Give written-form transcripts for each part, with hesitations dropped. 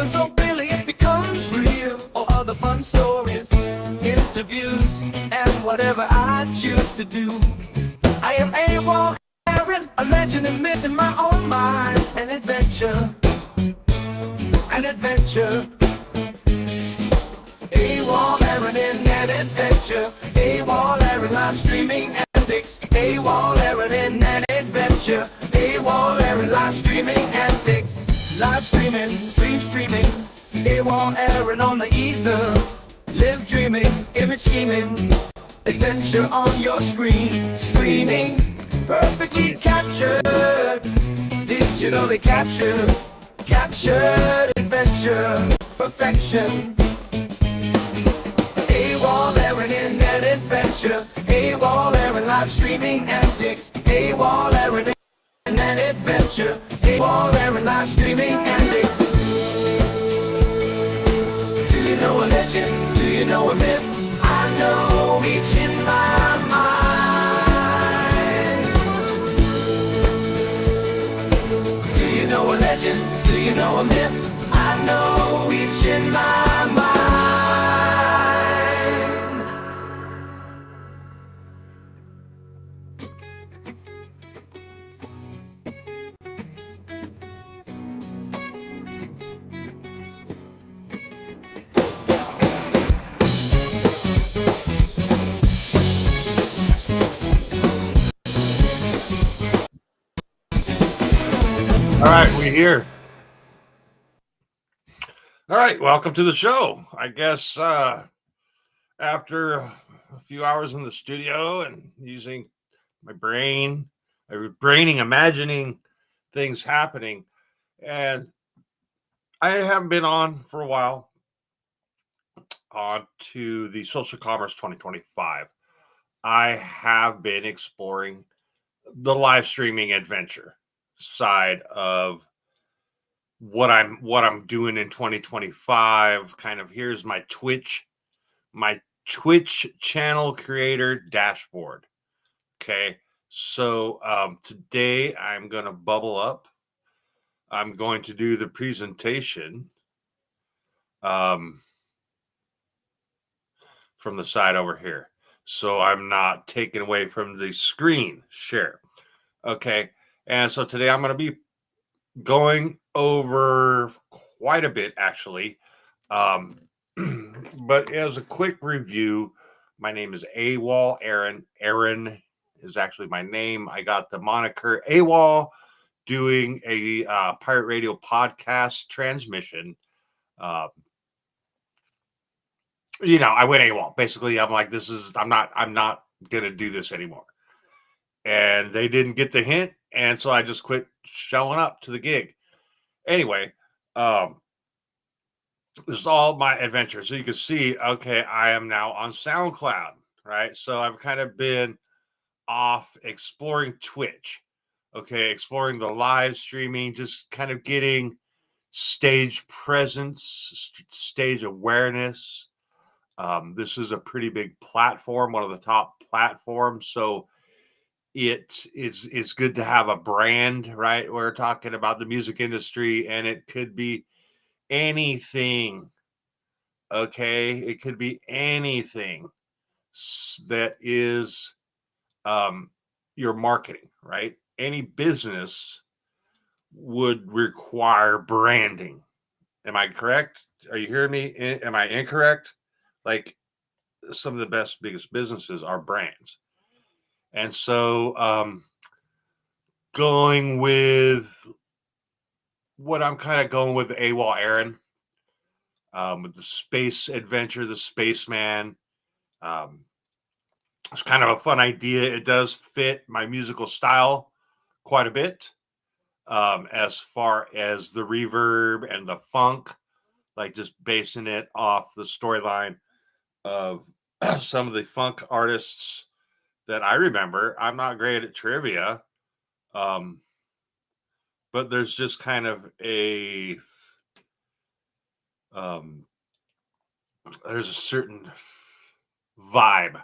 And so really it becomes real, or other fun stories, interviews, and whatever I choose to do. I am AWOL Aaron, a legend and myth in my own mind. An adventure, an adventure. AWOL Aaron in an adventure. AWOL Aaron live streaming antics. AWOL Aaron in an adventure. AWOL Aaron live streaming antics. Live streaming, dream streaming. AWOL Aaron on the ether. Live dreaming, image scheming. Adventure on your screen. Screening, perfectly captured. Digitally captured. Captured adventure, perfection. AWOL Aaron in an adventure. AWOL Aaron live streaming antics. AWOL Aaron in an adventure. AWOL Aaron live streaming antics. Do you know a legend? Do you know a myth? I know each in my mind. Do you know a legend? Do you know a myth? I know each in my mind. All right, we're here. All right, welcome to the show. I guess after a few hours in the studio and using my brain, imagining things happening, and I haven't been on for a while on to the Social Commerce 2025. I have been exploring the live streaming adventure side of what I'm doing in 2025. Kind of here's my Twitch channel creator dashboard. Okay, so today I'm gonna bubble up. I'm going to do the presentation from the side over here, so I'm not taken away from the screen share. Okay, and so today I'm going to be going over quite a bit, actually. But as a quick review, my name is AWOL Aaron. Aaron is actually my name. I got the moniker AWOL doing a pirate radio podcast transmission. I went AWOL. Basically, I'm like, I'm not going to do this anymore. And they didn't get the hint. And so I just quit showing up to the gig. Anyway, this is all my adventure. So you can see, okay, I am now on SoundCloud, right? So I've kind of been off exploring Twitch, okay, exploring the live streaming, just kind of getting stage presence, stage awareness. This is a pretty big platform, one of the top platforms. So it's good to have a brand, right? We're talking about the music industry, and it could be anything. Okay, it could be anything that is your marketing, right? Any business would require branding. Am I correct? Are you hearing me? Am I incorrect? Like, some of the biggest businesses are brands. And so going with what I'm kind of going with AWOL Aaron, with the space adventure, the spaceman. It's kind of a fun idea. It does fit my musical style quite a bit, as far as the reverb and the funk, like just basing it off the storyline of some of the funk artists that I remember. I'm not great at trivia, but there's just kind of a there's a certain vibe,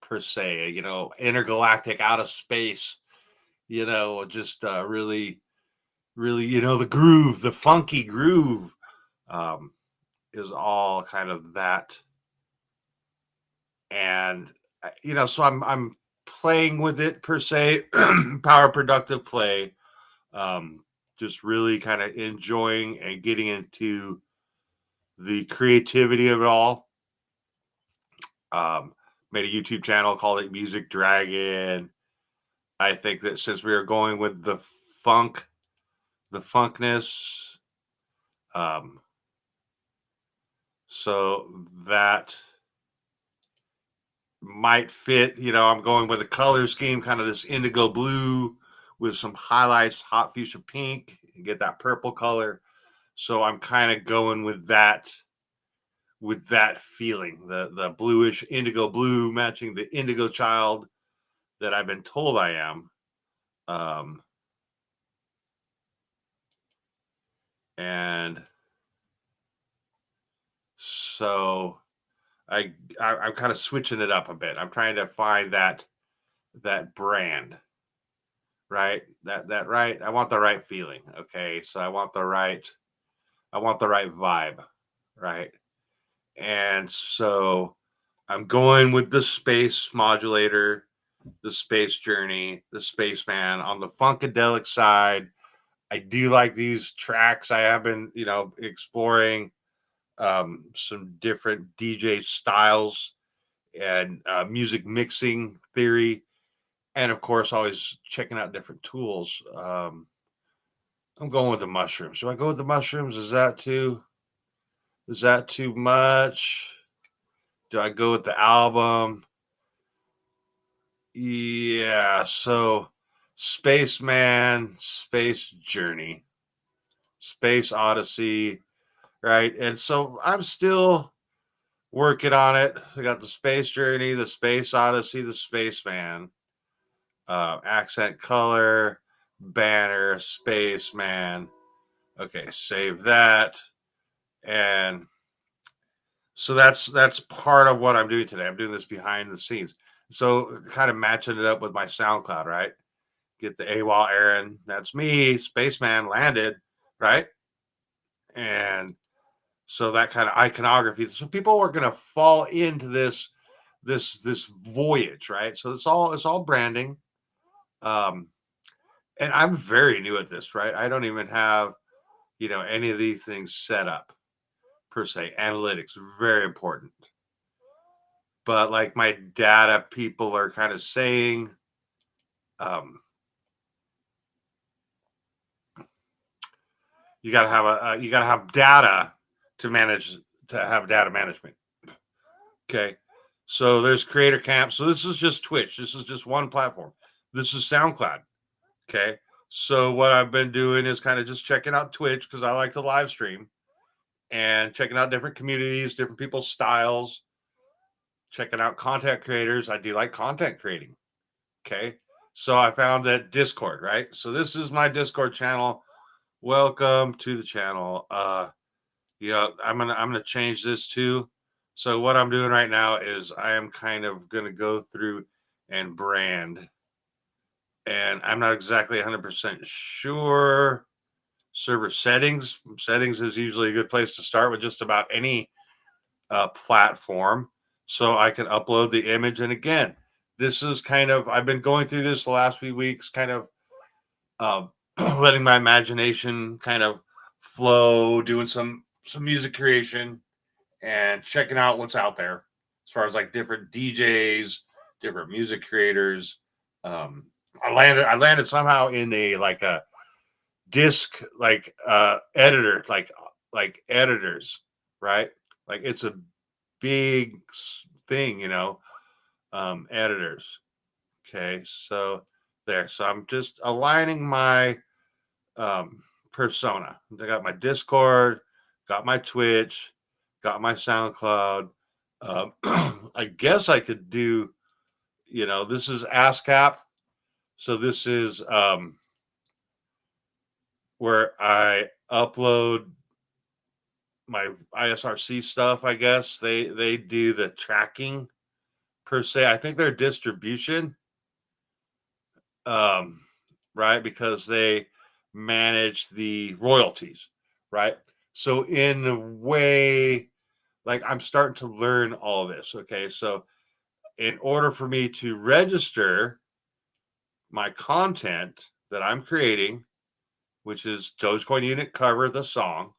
per se, intergalactic, out of space, just really, really, the groove, the funky groove. um, is all kind of that. And so I'm playing with it per se, power productive play. Just really kind of enjoying and getting into the creativity of it all. Made a YouTube channel called it Music Dragon. I think that since we are going with the funkness, so that might fit. I'm going with a color scheme, kind of this indigo blue with some highlights, hot fuchsia pink, and get that purple color. So I'm kind of going with that feeling, the bluish indigo blue matching the indigo child that I've been told I am. And so I'm kind of switching it up a bit. I'm trying to find that brand, right? That right. I want the right feeling. Okay. So I want the right vibe, right? And so I'm going with the space modulator, the space journey, the spaceman on the funkadelic side. I do like these tracks. I have been, exploring some different DJ styles and music mixing theory, and of course, always checking out different tools. I'm going with the mushrooms. Should I go with the mushrooms? Is that too much? Do I go with the album? Yeah. So, Spaceman, Space Journey, Space Odyssey, right? And so I'm still working on it. I got the Space Journey, the Space Odyssey, the Spaceman, accent color, banner, Spaceman. Okay, save that. And so that's part of what I'm doing today. I'm doing this behind the scenes. So kind of matching it up with my SoundCloud, right? Get the AWOL Aaron, that's me, Spaceman landed, right? And so that kind of iconography. So people are going to fall into this voyage, right? So it's all branding. And I'm very new at this, right? I don't even have, any of these things set up per se. Analytics, very important. But like my data people are kind of saying, you got to have data to have data management. Okay. So there's Creator Camp. So this is just Twitch. This is just one platform. This is SoundCloud. Okay. So what I've been doing is kind of just checking out Twitch because I like to live stream and checking out different communities, different people's styles, checking out content creators. I do like content creating. Okay. So I found that Discord, right? So this is my Discord channel. Welcome to the channel. I'm gonna change this too. So what I'm doing right now is I am kind of gonna go through and brand, and I'm not exactly 100% sure. Server settings. Settings is usually a good place to start with just about any platform. So I can upload the image, and again, this is kind of I've been going through this the last few weeks, kind of letting my imagination kind of flow, doing some music creation and checking out what's out there as far as like different DJs, different music creators. I landed somehow in a disc editor, like editors, right? Like it's a big thing, editors. Okay, so there. So I'm just aligning my persona. I got my Discord, got my Twitch, got my SoundCloud. I guess I could do, this is ASCAP. So this is where I upload my ISRC stuff. I guess they do the tracking per se. I think their distribution, right, because they manage the royalties, right? So in a way, like I'm starting to learn all this. Okay. So in order for me to register my content that I'm creating, which is Dogecoin unit cover, the song,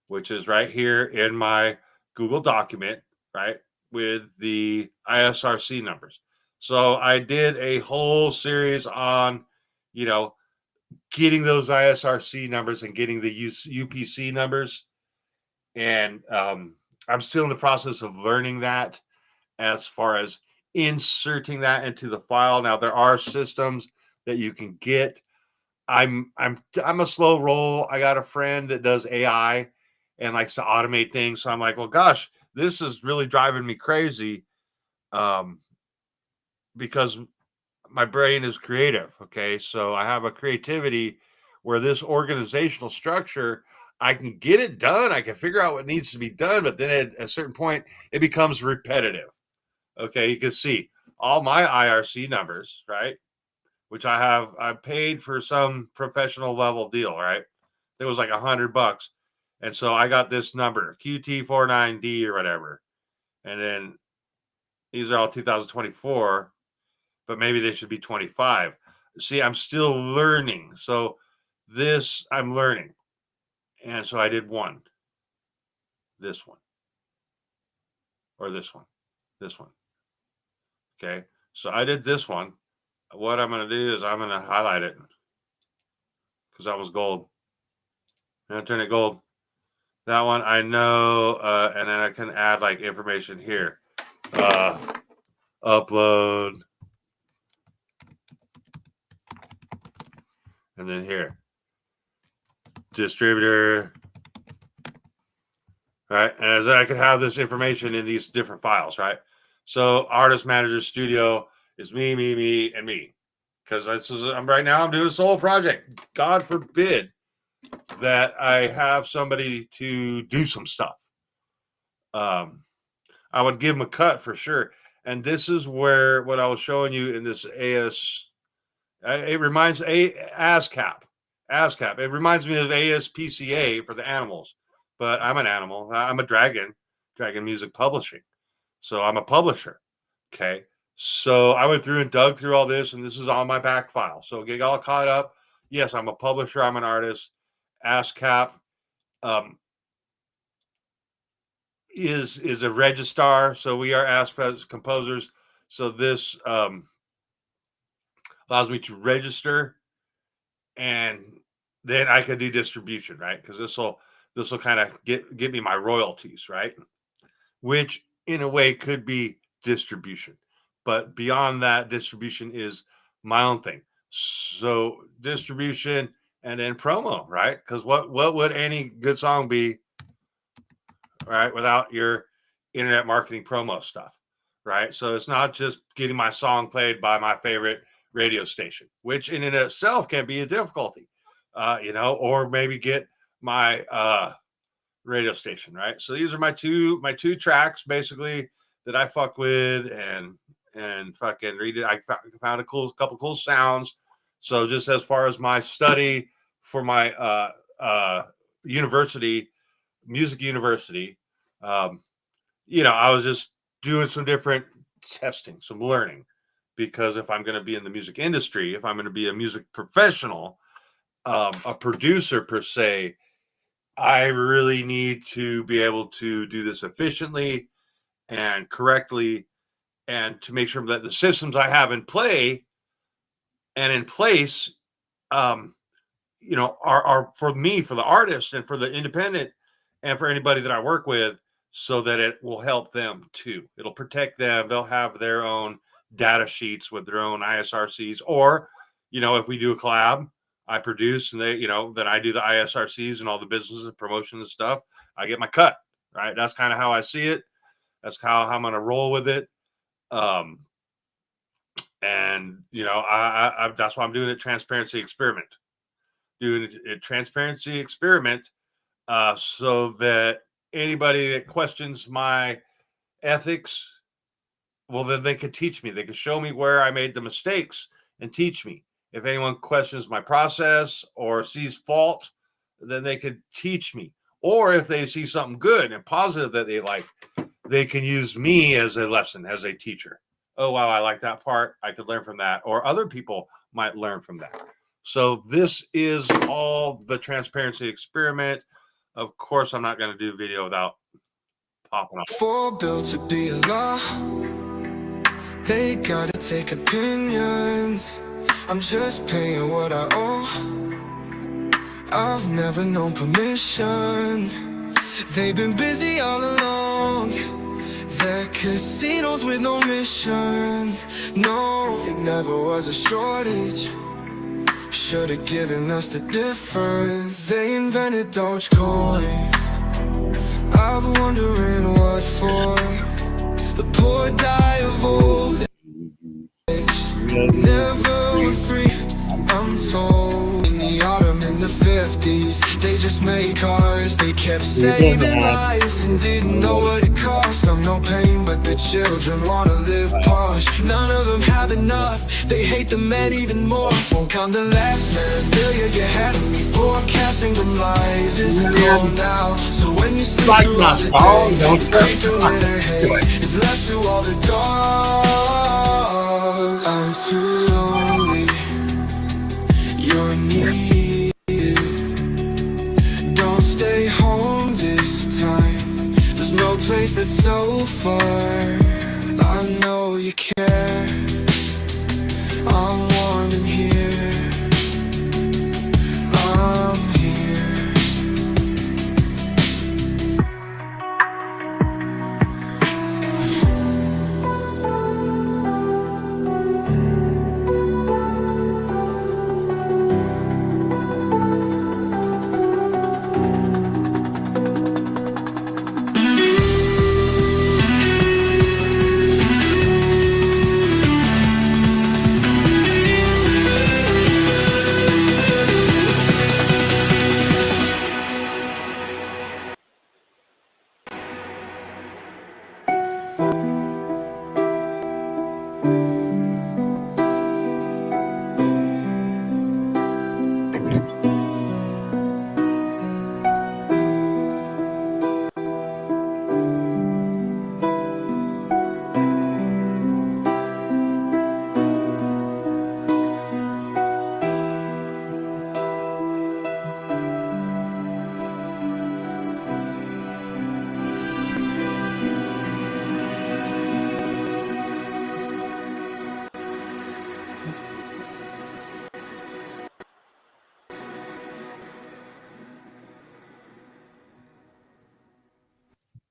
which is right here in my Google document, right, with the ISRC numbers. So I did a whole series on, you know, getting those ISRC numbers and getting the UPC numbers. And I'm still in the process of learning that as far as inserting that into the file. Now there are systems that you can get. I'm a slow roll. I got a friend that does AI and likes to automate things. So I'm like, well, gosh, this is really driving me crazy. Because my brain is creative. Okay. So I have a creativity where this organizational structure, I can get it done. I can figure out what needs to be done, but then at a certain point, it becomes repetitive. Okay. You can see all my IRC numbers, right? Which I paid for some professional level deal, right? It was like $100. And so I got this number, QT49D or whatever. And then these are all 2024, but maybe they should be 25. See, I'm still learning. So this I'm learning. And so I did one, this one, or this one, this one. Okay. So I did this one. What I'm going to do is I'm going to highlight it because that was gold. I'm going to turn it gold. That one I know, and then I can add like information here. Upload. And then here. Distributor. Right. And as I could have this information in these different files, right? So artist, manager, studio is me, and me. Because I'm right now I'm doing a solo project. God forbid that I have somebody to do some stuff. I would give them a cut for sure. And this is where what I was showing you in this it reminds ASCAP. ASCAP. It reminds me of ASPCA for the animals, but I'm an animal. I'm a dragon music publishing. So I'm a publisher. Okay. So I went through and dug through all this, and this is on my back file. So get all caught up. Yes, I'm a publisher. I'm an artist. ASCAP is a registrar. So we are ASCAP composers. So this allows me to register, and then I can do distribution, right? Because this will kind of get me my royalties, right? Which in a way could be distribution, but beyond that, distribution is my own thing. So distribution and then promo, right? Because what would any good song be, right, without your internet marketing promo stuff, right? So it's not just getting my song played by my favorite radio station, which in and of itself can be a difficulty, or maybe get my radio station, right? So these are my two tracks basically that I fuck with and fucking read it. I found a couple cool sounds. So just as far as my study for my music university, I was just doing some different testing, some learning, because if I'm going to be in the music industry, if I'm going to be a music professional, a producer per se, I really need to be able to do this efficiently and correctly, and to make sure that the systems I have in play and in place, are for me, for the artist and for the independent and for anybody that I work with, so that it will help them too. It'll protect them. They'll have their own data sheets with their own ISRCs, or, if we do a collab, I produce and then I do the ISRCs and all the business and promotion and stuff. I get my cut, right? That's kind of how I see it. That's how I'm going to roll with it. And that's why I'm doing a transparency experiment, so that anybody that questions my ethics, well, then they could teach me. They could show me where I made the mistakes and teach me. If anyone questions my process or sees fault, then they could teach me. or if they see something good and positive that they like, they can use me as a lesson, as a teacher. Oh, wow, I like that part. I could learn from that. Or other people might learn from that. So this is all the transparency experiment. Of course, I'm not going to do video without popping up. For Bill to be a law, they gotta take opinions. I'm just paying what I owe. I've never known permission. They've been busy all along. They're casinos with no mission. No, it never was a shortage. Should've given us the difference. They invented Dogecoin. I've wondering what for. The poor die of old age. Never were free, I'm told. In the autumn, in the 50s, they just made cars. They kept saving lives and didn't know what it cost. I'm no pain, but the children wanna live posh. None of them have enough, they hate the men even more. Won't count the last million you had me forecasting them lies isn't cool now. So when you see through all the day, creep through winter haze is left to all the dogs. I'm too lonely, you're needed. Don't stay home this time, there's no place that's so far. I know you care, I'm warm in here, I'm here.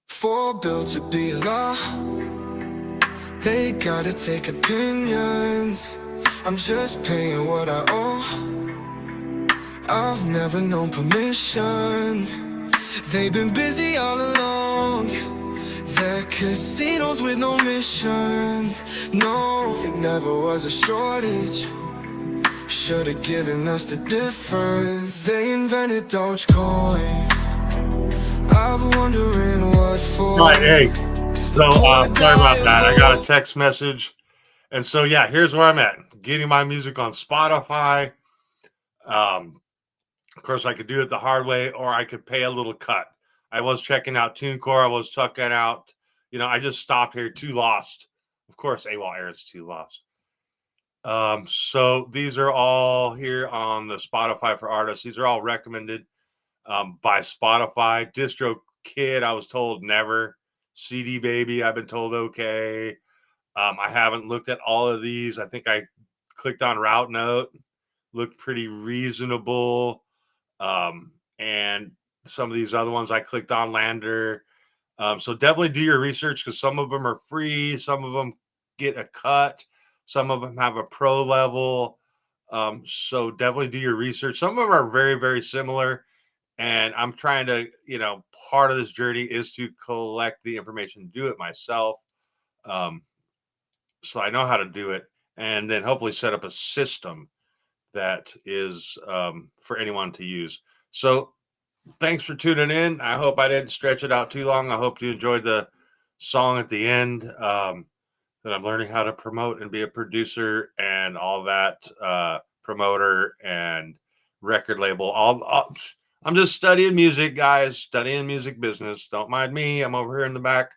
For Bill to be a law, they gotta take opinions. I'm just paying what I owe. I've never known permission. They've been busy all along. They're casinos with no mission. No, it never was a shortage. Should've given us the difference. They invented Dogecoin. I'm wondering what for. All right, hey, so sorry about that. I got a text message, and so yeah, here's where I'm at. Getting my music on Spotify. Of course, I could do it the hard way, or I could pay a little cut. I was checking out TuneCore. I was checking out, I just stopped here. Too Lost. Of course, AWOL airs Too Lost. So these are all here on the Spotify for Artists. These are all recommended by Spotify. DistroKid, I was told never. CD Baby, I've been told okay. I haven't looked at all of these. I think I clicked on Route Note, looked pretty reasonable. And some of these other ones I clicked on Lander. So definitely do your research, because some of them are free, some of them get a cut, some of them have a pro level. So definitely do your research. Some of them are very, very similar. And I'm trying to, part of this journey is to collect the information, do it myself. So I know how to do it, and then hopefully set up a system that is for anyone to use. So thanks for tuning in. I hope I didn't stretch it out too long. I hope you enjoyed the song at the end, that I'm learning how to promote and be a producer and all that, promoter and record label, all I'm just studying music, guys, studying music business. Don't mind me. I'm over here in the back